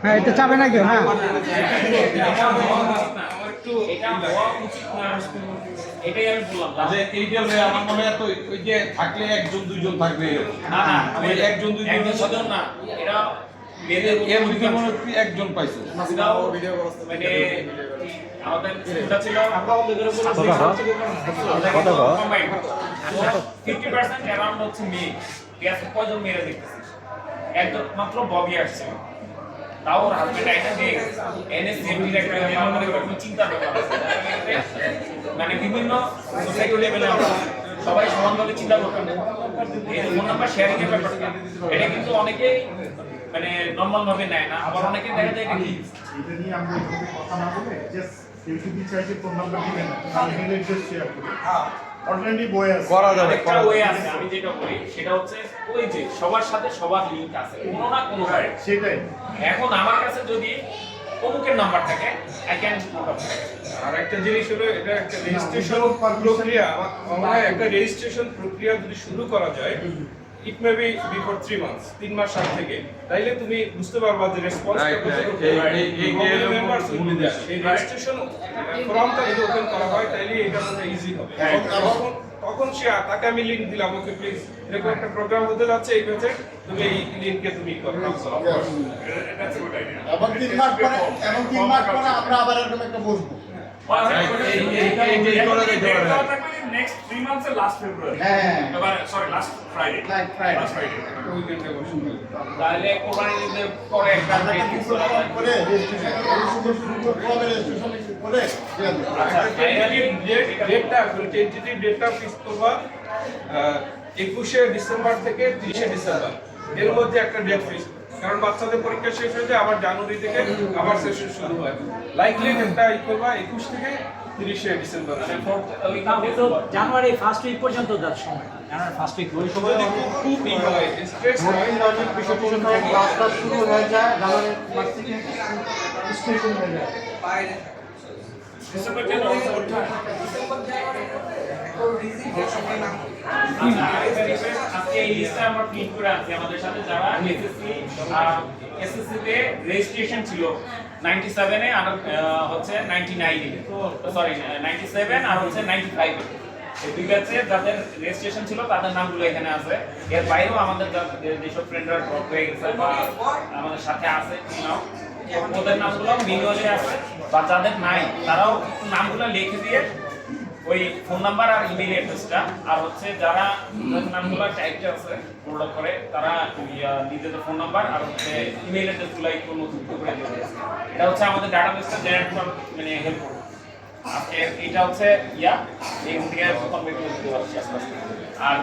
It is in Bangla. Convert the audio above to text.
হ্যাঁ এটা চাবে না কেউ। হ্যাঁ এটাই আমি বললাম যে এইটা আমার মনে হয় তো ওই যে থাকলে একজন দুইজন থাকবে না না আমি একজন দুইজন একজন না এটা মেয়েদের এর মধ্যে মনে হয় একজন পাইছে মানে আমাদের স্কুলটা ছিল আমরা 50% অ্যারাউন্ড হচ্ছে মেয়ে ঠিক আছে কয়জন মেয়েরা দেখতেছি একজন মাত্র ববি আসছে তাও ওর হাজবেন্ড আইনা দিয়ে এনএসএমডির একটা মানে কোনো চিন্তা ব্যাপার আছে মানে বিভিন্ন সোসাইটি লেভেলে আমরা সবাই সমানভাবে চিন্তা করতাম এই ফোন নাম্বার শেয়ারিং এর ব্যাপারটা এটা কিন্তু অনেকেই মানে নরমাল ভাবে নেয় না আবার অনেকে দেখা যায় এটা কি এটা নিয়ে আমরা এভাবে কথা না বলে জাস্ট কেউ চাইছে ফোন নাম্বার দিবেন আমি মেল অ্যাড্রেস শেয়ার করি অলরেডি বই আছে করা যাবে একটা ওয়ে আছে আমি যেটা বলি সেটা হচ্ছে ওই যে সবার সাথে সবার লিংক আছে কোনো না কোনো ভাবে সেটাই এখন আমার কাছে যদি অমুকের নাম্বার থাকে আই ক্যান আর একটা জিনিস হলো এটা একটা রেজিস্ট্রেশন প্রক্রিয়া আমরা একটা রেজিস্ট্রেশন প্রক্রিয়া যদি শুরু করা যায় ইট মে বি বিফোর 3 মান্থস 3 মাস আগে থেকে তাইলে তুমি বুঝতে পারবা যে রেসপন্সটা এই রেজিস্ট্রেশন ফর্মটা যদি ওপেন করা হয় তাইলে এটা মনে ইজি হবে তখন সে তাকে আমি লিংক দিলাম ওকে প্লিজ এরকম একটা প্রোগ্রাম হতে যাচ্ছে এই ব্যাচে তুমি এই লিংকে তুমি করো এবং 3 মাস পরে আমরা আবার এরকম একটা বসবো নেক্সট 3 মান্থস এর লাস্ট ফেব্রুয়ারি এবার sorry last Friday last Friday উইকেন্ডে বসুন তাহলে কোরবানি ঈদের পরে একটা ডেট ফিক্স করা যায় করে রেজিস্ট্রেশন করে টেন্টেটিভ ডেটটা ফিক্স করবা 21শে ডিসেম্বর থেকে 30শে ডিসেম্বর এর মধ্যে একটা ডেট ফিক্স কারণ বাচ্চাদের পরীক্ষা শেষ হয়ে যায় আবার জানুয়ারি থেকে আবার সেশন শুরু হয় লাইকলি ডেটটা ই করবা 21 থেকে 30শে ডিসেম্বর জানুয়ারি ফার্স্ট উইক পর্যন্ত যার সময় জানুয়ারি ফার্স্ট উইক ওই সময় যদি খুব ই হয় স্ট্রেস হয় ক্লাসটা শুরু হয়ে যায় জানুয়ারি মাস থেকে স্টেশন হয়ে যায় ডিসেম্বর জানুয়ারি আজকে এই লিস্টটা আমরা প্রিন্ট করে আনছি আমাদের সাথে যারা এসএসসি তে রেজিস্ট্রেশন ছিল 97 এ আর হচ্ছে 99 এ সরি 97 আর হচ্ছে 95 এ এই দুই ব্যাচে যাদের রেজিস্ট্রেশন ছিল তাদের নামগুলো এখানে আছে এর বাইরেও আমাদের যেসব ফ্রেন্ডরা ড্রপ হয়ে গেছে বা আমাদের সাথে আছে নাও ওদের নামগুলো মিনুয়ালে আছে বা যাদের নাই তারাও নামগুলো লিখে দিয়ে ওই ফোন নাম্বার আর ইমেল অ্যাড্রেসটা আর হচ্ছে যারা নামগুলো টাইপটা আছে নোট করে তারা নিজেদের ফোন নাম্বার আর হচ্ছে ইমেল অ্যাড্রেসগুলো একটু নথিভুক্ত করে দিতে এটা হচ্ছে আমাদের ডাটাবেসটা জেনারেট করার মানে হেল্প করবে এটা হচ্ছে এখান থেকে কনভার্ট করে দিতে পারছি আস্তে আস্তে আর